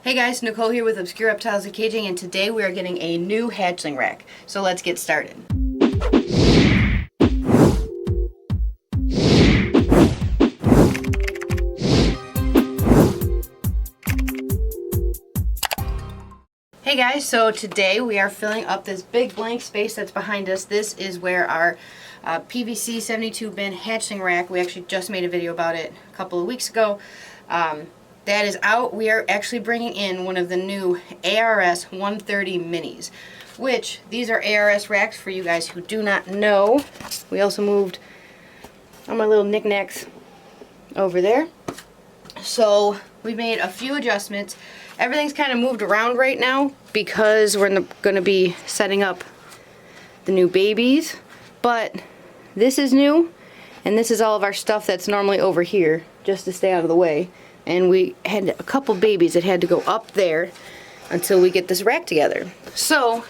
Hey guys, Nicole here with Obscure Reptiles and Caging, and today we are getting a new hatchling rack. So let's get started. Hey guys, so today we are filling up this big blank space that's behind us. This is where our PVC 72 bin hatchling rack, we actually just made a video about it a couple of weeks ago. That is out. We are actually bringing in one of the new ARS 130 minis, which these are ARS racks for you guys who do not know. We also moved all my little knickknacks over there. So we made a few adjustments. Everything's kind of moved around right now because we're going to be setting up the new babies. But this is new, and this is all of our stuff that's normally over here just to stay out of the way. And we had a couple babies that had to go up there until we get this rack together. So,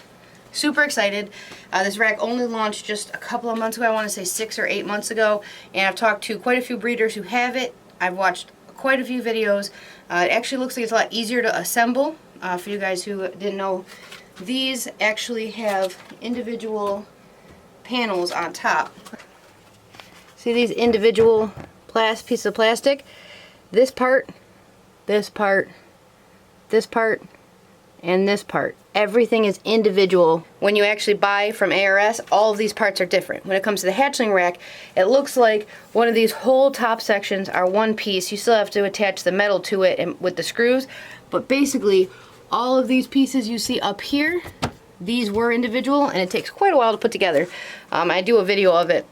super excited. This rack only launched just a couple of months ago. I want to say 6 or 8 months ago. And I've talked to quite a few breeders who have it. I've watched quite a few videos. It actually looks like it's a lot easier to assemble. For you guys who didn't know, these actually have individual panels on top. See these individual pieces of plastic? This part, this part, this part, and this part. Everything is individual. When you actually buy from ARS, all of these parts are different. When it comes to the hatchling rack, it looks like one of these whole top sections are one piece. You still have to attach the metal to it and with the screws, but basically all of these pieces you see up here, these were individual, and it takes quite a while to put together. I do a video of it.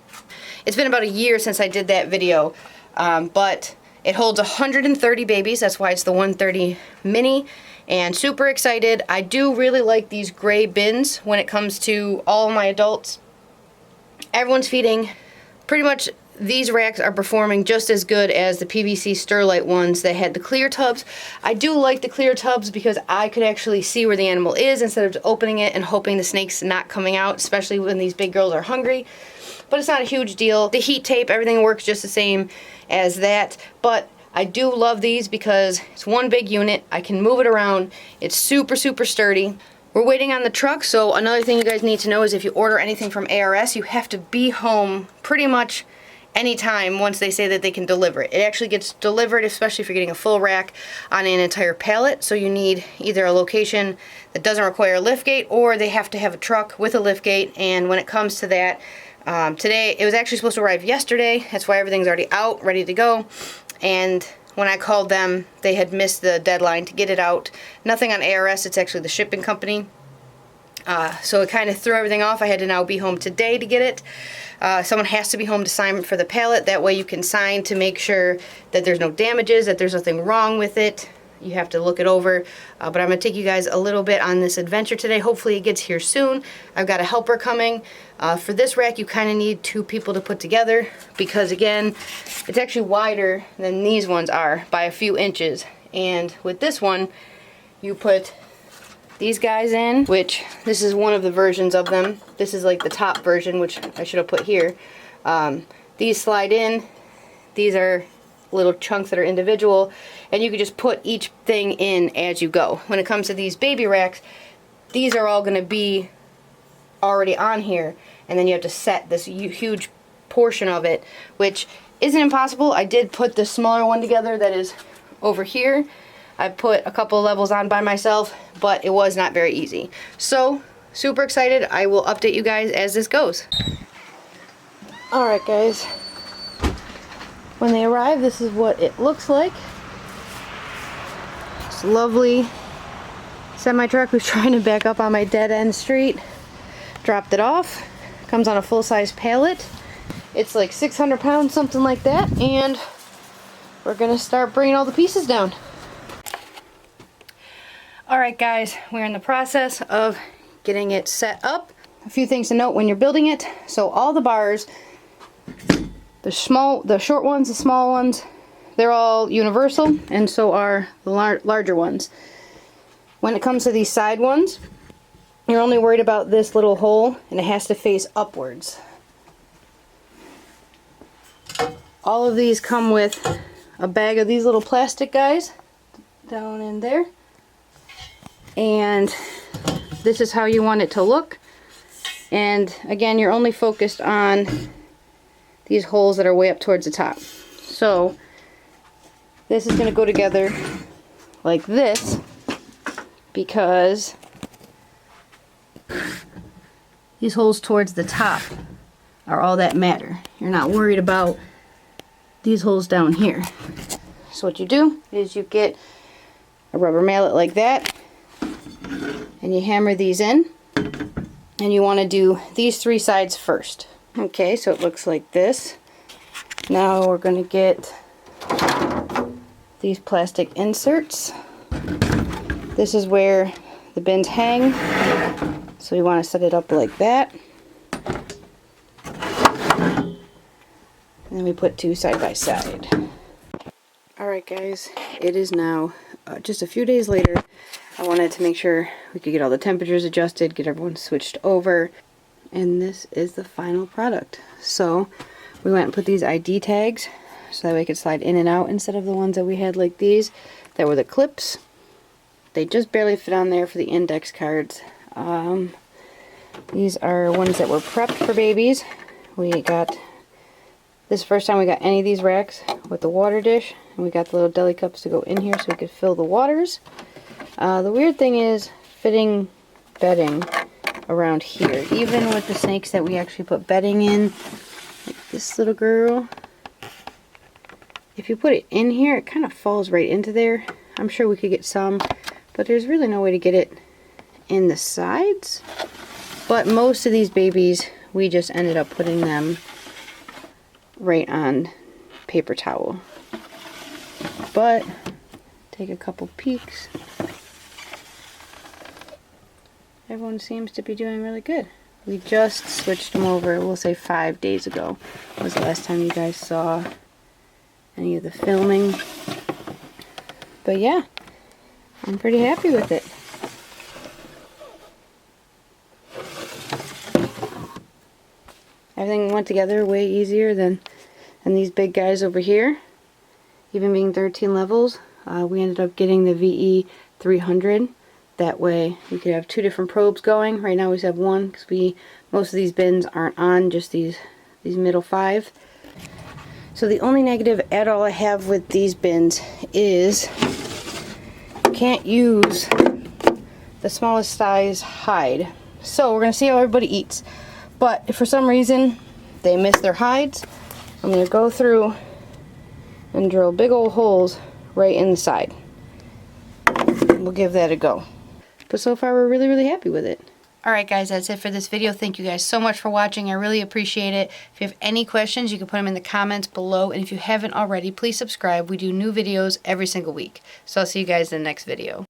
It's been about a year since I did that video, but it holds 130 babies. That's why it's the 130 mini, and super excited. I do really like these gray bins when it comes to all my adults. Everyone's feeding. Pretty much these racks are performing just as good as the PVC Sterlite ones that had the clear tubs. I do like the clear tubs because I could actually see where the animal is instead of opening it and hoping the snake's not coming out, especially when these big girls are hungry. But it's not a huge deal. The heat tape, everything works just the same as that. But I do love these because it's one big unit. I can move it around. It's super, super sturdy. We're waiting on the truck, so another thing you guys need to know is if you order anything from ARS, you have to be home pretty much anytime once they say that they can deliver it. It actually gets delivered, especially if you're getting a full rack on an entire pallet, so you need either a location that doesn't require a liftgate, or they have to have a truck with a liftgate. And when it comes to that, today, it was actually supposed to arrive yesterday. That's why everything's already out, ready to go. And when I called them, they had missed the deadline to get it out. Nothing on ARS, it's actually the shipping company. So it kind of threw everything off. I had to now be home today to get it. Someone has to be home to sign for the pallet. That way you can sign to make sure that there's no damages, that there's nothing wrong with it. You have to look it over. But I'm going to take you guys a little bit on this adventure today. Hopefully it gets here soon. I've got a helper coming. For this rack, you kind of need 2 people to put together because, again, it's actually wider than these ones are by a few inches. And with this one, you put these guys in, which this is one of the versions of them. This is like the top version, which I should have put here. These slide in. These are little chunks that are individual, and you can just put each thing in as you go. When it comes to these baby racks, these are all going to be already on here, and then you have to set this huge portion of it, which isn't impossible. I did put the smaller one together that is over here. I put a couple of levels on by myself, but it was not very easy. So, super excited. I will update you guys as this goes. Alright guys, when they arrive, this is what it looks like. It's lovely semi-truck was trying to back up on my dead-end street. Dropped it off. Comes on a full-size pallet. It's like 600 pounds, something like that, and we're gonna start bringing all the pieces down. Alright guys, we're in the process of getting it set up. A few things to note when you're building it. So all the bars, the short ones, the small ones, they're all universal, and so are the larger ones. When it comes to these side ones, you're only worried about this little hole, and it has to face upwards. All of these come with a bag of these little plastic guys down in there. And this is how you want it to look. And again, you're only focused on these holes that are way up towards the top. So this is going to go together like this because these holes towards the top are all that matter. You're not worried about these holes down here. So what you do is you get a rubber mallet like that and you hammer these in, and you want to do these 3 sides first. Okay, so it looks like this. Now we're going to get these plastic inserts. This is where the bins hang, so we want to set it up like that. And then we put 2 side by side. Alright guys, it is now just a few days later. I wanted to make sure we could get all the temperatures adjusted, get everyone switched over, and this is the final product. So we went and put these ID tags so that way I could slide in and out instead of the ones that we had like these that were the clips. They just barely fit on there for the index cards. These are ones that were prepped for babies. We got this first time we got any of these racks with the water dish, and we got the little deli cups to go in here so we could fill the waters. The weird thing is fitting bedding around here. Even with the snakes that we actually put bedding in, like this little girl, if you put it in here, it kind of falls right into there. I'm sure we could get some, but there's really no way to get it in the sides. But most of these babies, we just ended up putting them right on paper towel. But take a couple peeks. Everyone seems to be doing really good. We just switched them over, we'll say 5 days ago was the last time you guys saw any of the filming. But yeah, I'm pretty happy with it. Everything went together way easier than these big guys over here. Even being 13 levels, we ended up getting the VE 300. That way we could have 2 different probes going. Right now we just have one because most of these bins aren't on, just these middle 5. So the only negative at all I have with these bins is you can't use the smallest size hide. So we're going to see how everybody eats. But if for some reason they miss their hides, I'm going to go through and drill big old holes right in the side. We'll give that a go. But so far we're really, really happy with it. Alright guys, that's it for this video. Thank you guys so much for watching. I really appreciate it. If you have any questions, you can put them in the comments below. And if you haven't already, please subscribe. We do new videos every single week. So I'll see you guys in the next video.